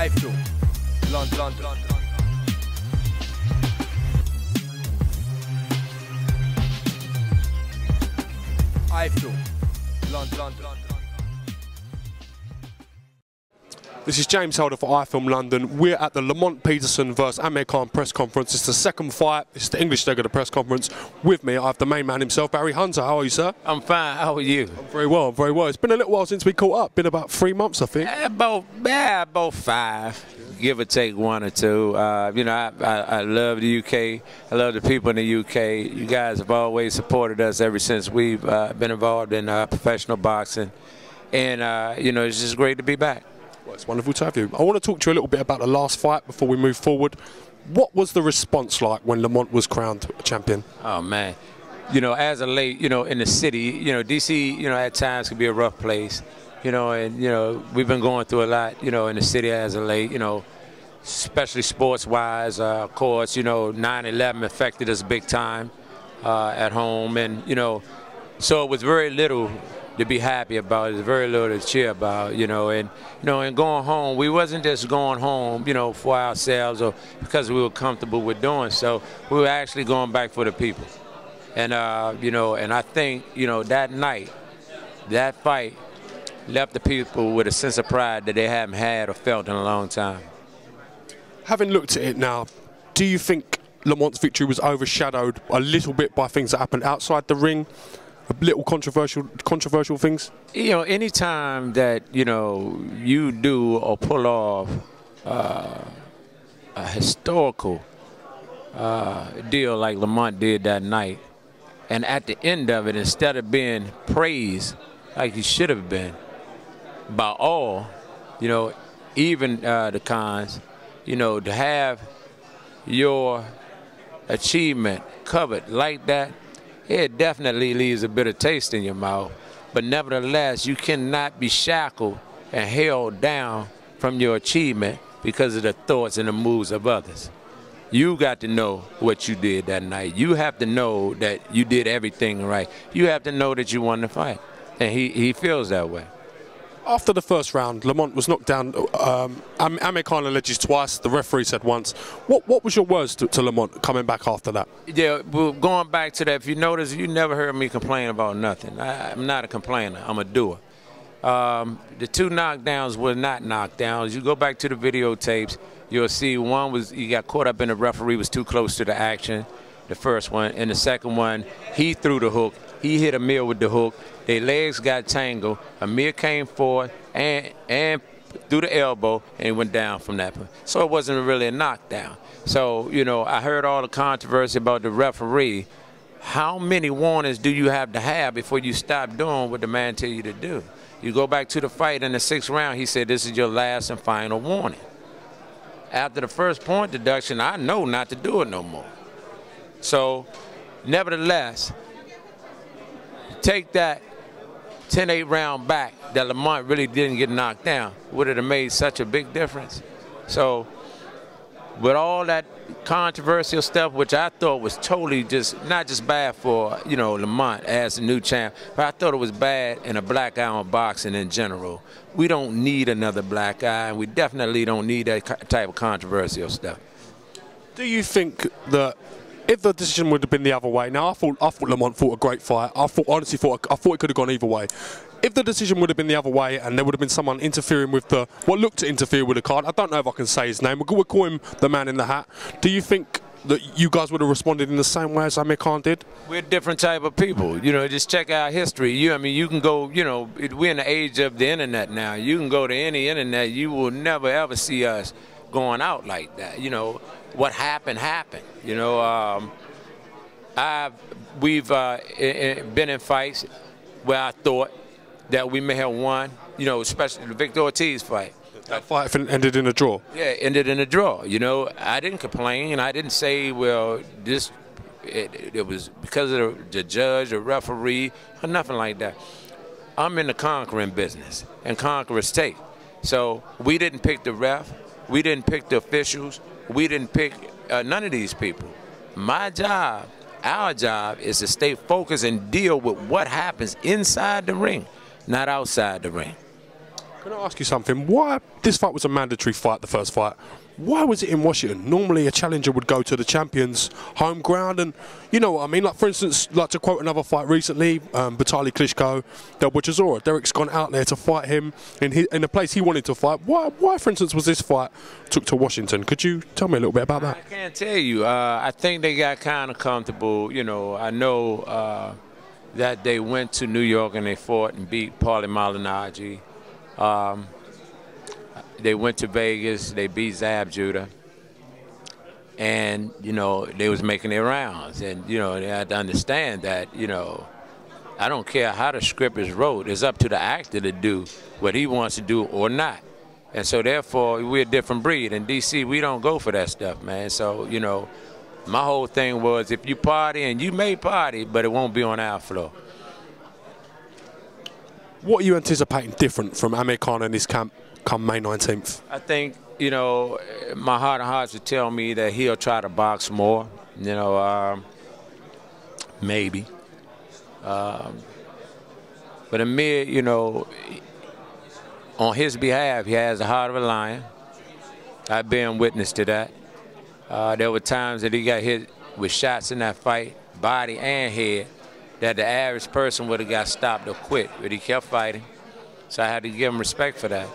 iFILM, London. iFILM, London. This is James Holder for iFILM London. We're at the Lamont Peterson vs Amir press conference. It's the second fight. It's the English leg of the press conference. With me, I have the main man himself, Barry Hunter. How are you, sir? I'm fine. How are you? I'm very well. I'm very well. It's been a little while since we caught up. Been about 3 months, I think. About 5, give or take 1 or 2. You know, I love the UK. I love the people in the UK. You guys have always supported us ever since we've been involved in professional boxing, and you know, it's just great to be back. Well, it's wonderful to have you. I want to talk to you a little bit about the last fight before we move forward. What was the response like when Lamont was crowned champion? Oh, man. You know, as of late, you know, in the city, you know, DC, you know, at times can be a rough place, you know, and, you know, we've been going through a lot, you know, in the city as of late, you know, especially sports-wise. Of course, you know, 9/11 affected us big time at home, and, you know, so it was very little to be happy about. There's very little to cheer about, you know, and going home, we wasn't just going home, you know, for ourselves or because we were comfortable with doing so. We were actually going back for the people, and you know, and I think, you know, that night, that fight left the people with a sense of pride that they haven't had or felt in a long time. Having looked at it now, do you think Lamont's victory was overshadowed a little bit by things that happened outside the ring? A little controversial things? You know, anytime that, you know, you do or pull off a historical deal like Lamont did that night, and at the end of it, instead of being praised like he should have been by all, you know, even the cons, you know, to have your achievement covered like that, it definitely leaves a bitter taste in your mouth. But nevertheless, you cannot be shackled and held down from your achievement because of the thoughts and the moves of others. You got to know what you did that night. You have to know that you did everything right. You have to know that you won the fight. And he feels that way. After the first round, Lamont was knocked down. Amir alleges twice. The referee said once. What was your words to Lamont coming back after that? Yeah, well, going back to that, if you notice, you never heard me complain about nothing. I'm not a complainer. I'm a doer. The 2 knockdowns were not knockdowns. You go back to the videotapes, you'll see one was he got caught up in the referee was too close to the action, the first one, and the second one he threw the hook. He hit Amir with the hook. Their legs got tangled. Amir came forward and threw the elbow, and he went down from that point. So it wasn't really a knockdown. So, you know, I heard all the controversy about the referee. How many warnings do you have to have before you stop doing what the man tell you to do? You go back to the fight in the 6th round, he said, this is your last and final warning. After the first point deduction, I know not to do it no more. So, nevertheless, take that 10-8 round back that Lamont really didn't get knocked down, would it have made such a big difference? So with all that controversial stuff, which I thought was totally not just bad for, you know, Lamont as the new champ, but I thought it was bad in a black eye on boxing in general. We don't need another black eye, and we definitely don't need that type of controversial stuff. Do you think that if the decision would have been the other way, now I thought Lamont fought a great fight. I honestly thought it could have gone either way. If the decision would have been the other way and there would have been someone interfering with what looked to interfere with the card, I don't know if I can say his name. We'll call him the man in the hat. Do you think that you guys would have responded in the same way as Amir Khan did? We're different type of people. You know, just check our history. I mean, you can go, you know, we're in the age of the internet now. You can go to any internet. You will never, ever see us going out like that. You know, what happened, happened. You know, we've been in fights where I thought that we may have won, you know, especially the Victor Ortiz fight. That fight ended in a draw. Yeah, ended in a draw. You know, I didn't complain. I didn't say, well, it was because of the judge, the referee, or nothing like that. I'm in the conquering business, and conquerors take. So we didn't pick the ref. We didn't pick the officials. We didn't pick none of these people. My job, our job, is to stay focused and deal with what happens inside the ring, not outside the ring. Can I ask you something? Why this fight was a mandatory fight, the first fight? Why was it in Washington? Normally a challenger would go to the champion's home ground, and you know what I mean. Like for instance, like to quote another fight recently, Vitaly Klitschko, Del Chisora. Derek's gone out there to fight him in the place he wanted to fight. Why, for instance, was this fight took to Washington? Could you tell me a little bit about that? I can't tell you. I think they got kind of comfortable. You know, I know that they went to New York and they fought and beat Paulie Malignaggi. They went to Vegas, they beat Zab Judah, and, you know, they was making their rounds. And, you know, they had to understand that, you know, I don't care how the script is wrote. It's up to the actor to do what he wants to do or not. And so, therefore, we're a different breed. In D.C., we don't go for that stuff, man. So, you know, my whole thing was if you party, and you may party, but it won't be on our floor. What are you anticipating different from Amir Khan and his camp come May 19th? I think, you know, my heart of hearts would tell me that he'll try to box more, you know, maybe. But Amir, you know, on his behalf, he has the heart of a lion. I've been witness to that. There were times that he got hit with shots in that fight, body and head, that the average person would have got stopped or quit, but he kept fighting. So I had to give him respect for that.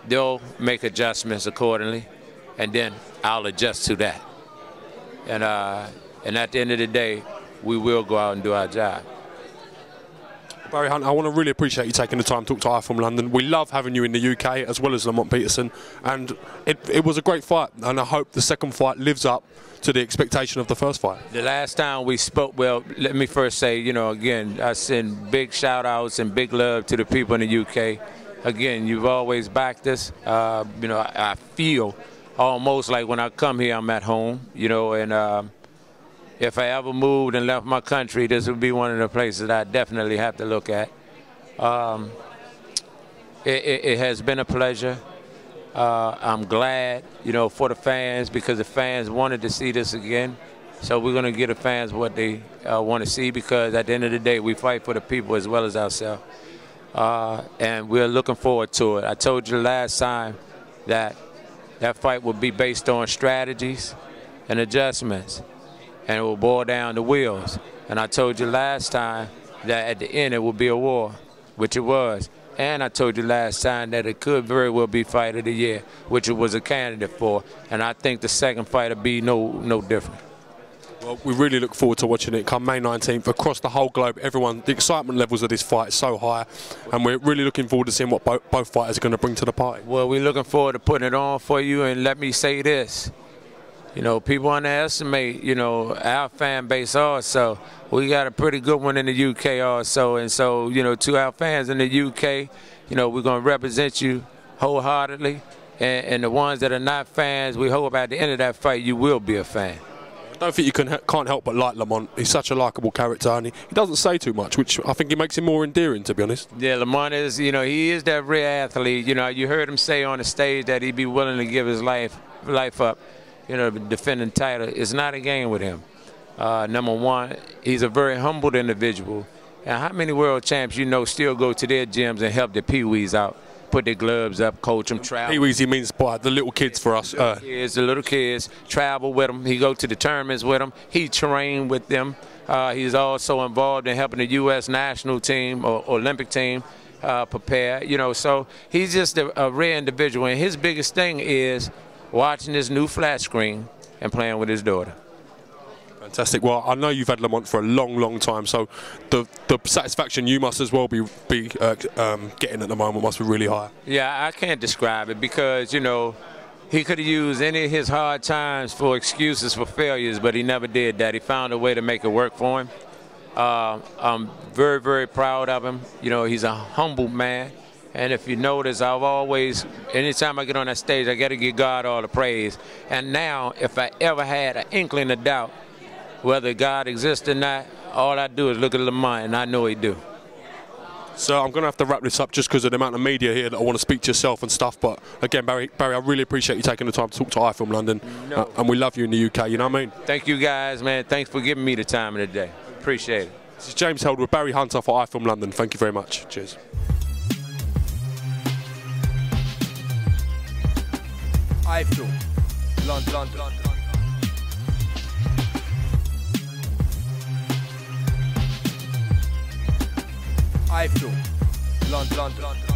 They'll make adjustments accordingly, and then I'll adjust to that. And at the end of the day, we will go out and do our job. Barry Hunt, I want to really appreciate you taking the time to talk to iFILM London. We love having you in the UK, as well as Lamont Peterson, and it was a great fight, and I hope the second fight lives up to the expectation of the first fight. The last time we spoke, well, let me first say, you know, again, I send big shout-outs and big love to the people in the UK. Again, you've always backed us. You know, I feel almost like when I come here, I'm at home, you know, and if I ever moved and left my country, this would be one of the places I definitely have to look at. It has been a pleasure. I'm glad, you know, for the fans, because the fans wanted to see this again. So we're going to give the fans what they want to see, because at the end of the day, we fight for the people as well as ourselves. And we're looking forward to it. I told you last time that that fight will be based on strategies and adjustments, and it will boil down to wheels. And I told you last time that at the end it will be a war, which it was. And I told you last time that it could very well be Fight of the Year, which it was a candidate for. And I think the second fight will be no different. Well, we really look forward to watching it come May 19th across the whole globe. Everyone, the excitement levels of this fight is so high, and we're really looking forward to seeing what both fighters are going to bring to the party. Well, we're looking forward to putting it on for you, and let me say this. You know, people underestimate, you know, our fan base also. We got a pretty good one in the UK also. And so, you know, to our fans in the UK, you know, we're going to represent you wholeheartedly. And the ones that are not fans, we hope at the end of that fight you will be a fan. I don't think you can't help but like Lamont. He's such a likeable character, and he doesn't say too much, which I think he makes him more endearing, to be honest. Yeah, Lamont is, you know, he is that real athlete. You know, you heard him say on the stage that he'd be willing to give his life up, you know, defending title. It's not a game with him. Number one, he's a very humbled individual. And how many world champs you know still go to their gyms and help their peewees out, put their gloves up, coach them, travel? Peewees, he means by the little kids for us. The little kids, travel with them. He go to the tournaments with them. He trained with them. He's also involved in helping the U.S. national team or Olympic team prepare. You know, so he's just a rare individual. And his biggest thing is watching this new flat screen and playing with his daughter. Fantastic. Well, I know you've had Lamont for a long time, so the satisfaction you must as well be getting at the moment must be really high. Yeah, I can't describe it, because, you know, he could have used any of his hard times for excuses for failures, but he never did that. He found a way to make it work for him. I'm very proud of him. You know, he's a humble man. And if you notice, I've always, anytime I get on that stage, I got to give God all the praise. And now, if I ever had an inkling of doubt whether God exists or not, all I do is look at Lamont, and I know he do. So I'm going to have to wrap this up just because of the amount of media here that I want to speak to yourself and stuff. But again, Barry, I really appreciate you taking the time to talk to iFILM London. No. And we love you in the UK, you know what I mean? Thank you guys, man. Thanks for giving me the time of the day. Appreciate it. This is James Held with Barry Hunter for iFILM London. Thank you very much. Cheers. iFILM, London. iFILM, London.